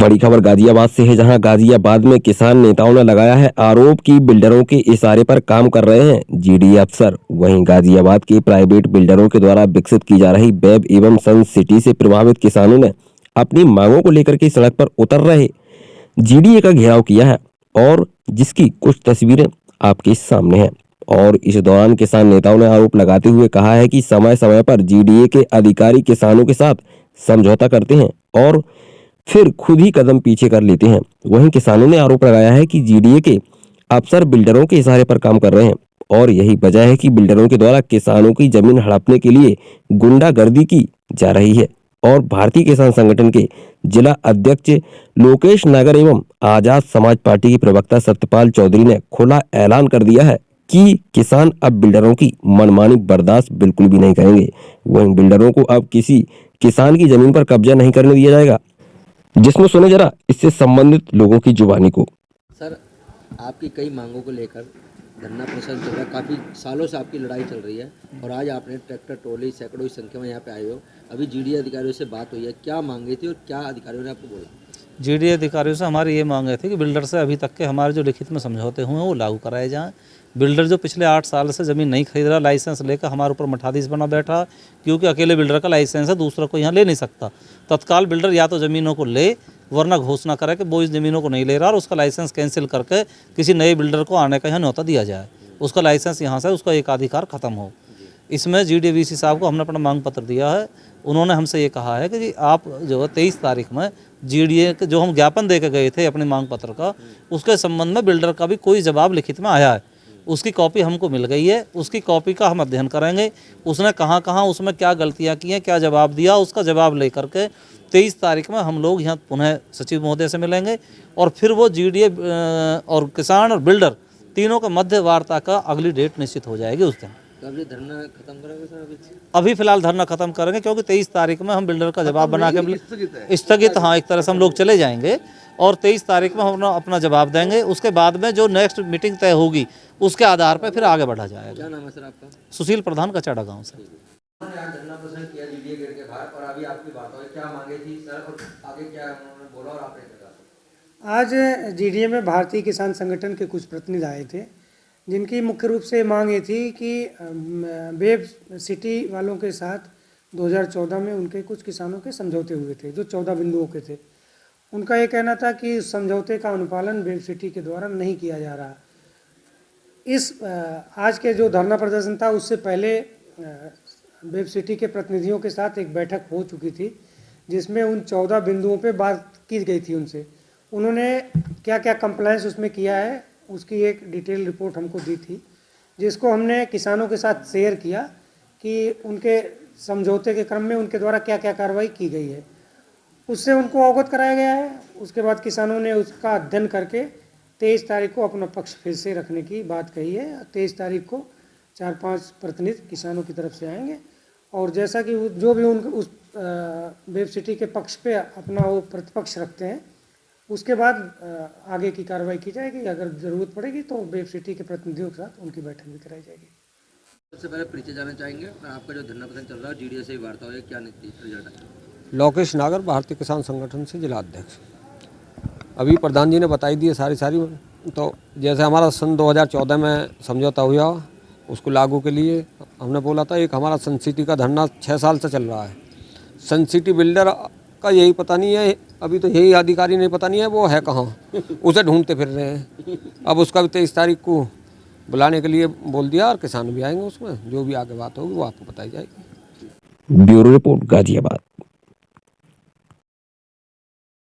बड़ी खबर गाजियाबाद से है, जहां गाजियाबाद में किसान नेताओं ने लगाया है आरोप कि बिल्डरों के इशारे पर काम कर रहे हैं जीडीए अफसर। वहीं गाजियाबाद के प्राइवेट बिल्डरों के द्वारा विकसित की जा रही वेब एवं सन सिटी से प्रभावित किसानों ने अपनी मांगों को लेकर के सड़क पर उतर रहे जीडीए का घेराव किया है, और जिसकी कुछ तस्वीरें आपके सामने हैं। और इस दौरान किसान नेताओं ने आरोप लगाते हुए कहा है कि समय समय पर जीडीए के अधिकारी किसानों के साथ समझौता करते हैं और फिर खुद ही कदम पीछे कर लेते हैं। वहीं किसानों ने आरोप लगाया है कि जीडीए के अफसर बिल्डरों के इशारे पर काम कर रहे हैं, और यही वजह है कि बिल्डरों के द्वारा किसानों की जमीन हड़पने के लिए गुंडागर्दी की जा रही है। और भारतीय किसान संगठन के जिला अध्यक्ष लोकेश नागर एवं आजाद समाज पार्टी के प्रवक्ता सत्यपाल चौधरी ने खुला ऐलान कर दिया है कि किसान अब बिल्डरों की मनमानी बर्दाश्त बिल्कुल भी नहीं करेंगे। वहीं बिल्डरों को अब किसी किसान की जमीन पर कब्जा नहीं करने दिया जाएगा। जिसमें सुने जरा इससे संबंधित लोगों की जुबानी को। सर, आपकी कई मांगों को लेकर धरना प्रदर्शन चल रहा है, काफ़ी सालों से आपकी लड़ाई चल रही है और आज आपने ट्रैक्टर ट्रॉली सैकड़ों की संख्या में यहाँ पे आए हो। अभी जीडीए अधिकारियों से बात हुई है, क्या मांगे थी और क्या अधिकारियों ने आपको बोला? जीडीए अधिकारियों से हमारी ये मांग है थी कि बिल्डर से अभी तक के हमारे जो लिखित में समझौते हुए हैं वो लागू कराए जाएं। बिल्डर जो पिछले 8 साल से ज़मीन नहीं खरीद रहा, लाइसेंस लेकर हमारे ऊपर मठाधीश बना बैठा, क्योंकि अकेले बिल्डर का लाइसेंस है, दूसरा कोई यहाँ ले नहीं सकता। तत्काल बिल्डर या तो ज़मीनों को ले, वरना घोषणा करे कि वो इस ज़मीनों को नहीं ले रहा और उसका लाइसेंस कैंसिल करके किसी नए बिल्डर को आने का यहाँ न्योता दिया जाए, उसका लाइसेंस यहाँ से उसका एकाधिकार खत्म हो। इसमें जीडीवीसी साहब को हमने अपना मांग पत्र दिया है। उन्होंने हमसे ये कहा है कि जी आप जो है 23 तारीख में जीडीए के जो हम ज्ञापन दे के गए थे अपनी मांग पत्र का, उसके संबंध में बिल्डर का भी कोई जवाब लिखित में आया है, उसकी कॉपी हमको मिल गई है। उसकी कॉपी का हम अध्ययन करेंगे, उसने कहाँ कहाँ उसमें क्या गलतियाँ की हैं, क्या जवाब दिया, उसका जवाब लेकर के 23 तारीख में हम लोग यहाँ पुनः सचिव महोदय से मिलेंगे और फिर वो जीडीए और किसान और बिल्डर तीनों का मध्य वार्ता का अगली डेट निश्चित हो जाएगी उस दिन। तो अभी धरना खत्म करेंगे सर? अभी फिलहाल धरना खत्म करेंगे, क्योंकि 23 तारीख में हम बिल्डर का जवाब बना के स्थगित, हाँ, एक तरह से हम लोग चले जाएंगे और 23 तारीख में हम अपना जवाब देंगे। उसके बाद में जो नेक्स्ट मीटिंग तय होगी उसके आधार पर फिर आगे बढ़ा जाएगा। क्या नाम है सर आपका? सुशील प्रधान, कचाड़ा गाँव से। धरना प्रदर्शन किया जीडीए गेट के बाहर और अभी आपकी बात हुई, क्या मांगे थी सर और आगे क्या उन्होंने बोला और आपने क्या कहा? आज जीडीए में भारतीय किसान संगठन के कुछ प्रतिनिधि आए थे, जिनकी मुख्य रूप से मांग ये थी कि वेब सिटी वालों के साथ 2014 में उनके कुछ किसानों के समझौते हुए थे, जो 14 बिंदुओं के थे। उनका ये कहना था कि समझौते का अनुपालन वेब सिटी के द्वारा नहीं किया जा रहा। इस आज के जो धरना प्रदर्शन था उससे पहले वेब सिटी के प्रतिनिधियों के साथ एक बैठक हो चुकी थी, जिसमें उन 14 बिंदुओं पे बात की गई थी उनसे। उन्होंने क्या क्या कंप्लायंस उसमें किया है उसकी एक डिटेल रिपोर्ट हमको दी थी, जिसको हमने किसानों के साथ शेयर किया कि उनके समझौते के क्रम में उनके द्वारा क्या क्या कार्रवाई की गई है, उससे उनको अवगत कराया गया है। उसके बाद किसानों ने उसका अध्ययन करके 23 तारीख को अपना पक्ष फिर से रखने की बात कही है। 23 तारीख को 4-5 प्रतिनिधि किसानों की तरफ से आएंगे और जैसा कि जो भी उन उस वेब सिटी के पक्ष पे अपना वो प्रतिपक्ष रखते हैं, उसके बाद आगे की कार्रवाई की जाएगी। अगर ज़रूरत पड़ेगी तो वेब सिटी के प्रतिनिधियों के साथ उनकी बैठक भी कराई जाएगी। सबसे पहले परिचय जानना चाहेंगे और आपका जो धरना प्रदर्शन चल रहा है जीडीए से ही वार्ता हुई, क्या रिजल्ट है? लोकेश नागर, भारतीय किसान संगठन से जिला अध्यक्ष। अभी प्रधान जी ने बताई दी है सारी तो जैसे हमारा सन 2014 में समझौता हुआ, उसको लागू के लिए हमने बोला था। एक हमारा सन सिटी का धरना 6 साल से चल रहा है। सन सिटी बिल्डर का यही पता नहीं है, अभी तो यही अधिकारी नहीं पता नहीं है वो है कहाँ, उसे ढूंढते फिर रहे हैं। अब उसका भी 23 तारीख को बुलाने के लिए बोल दिया और किसान भी आएंगे, उसमें जो भी आगे बात होगी वो आपको बताई जाएगी। Bureau report, Ghaziabad.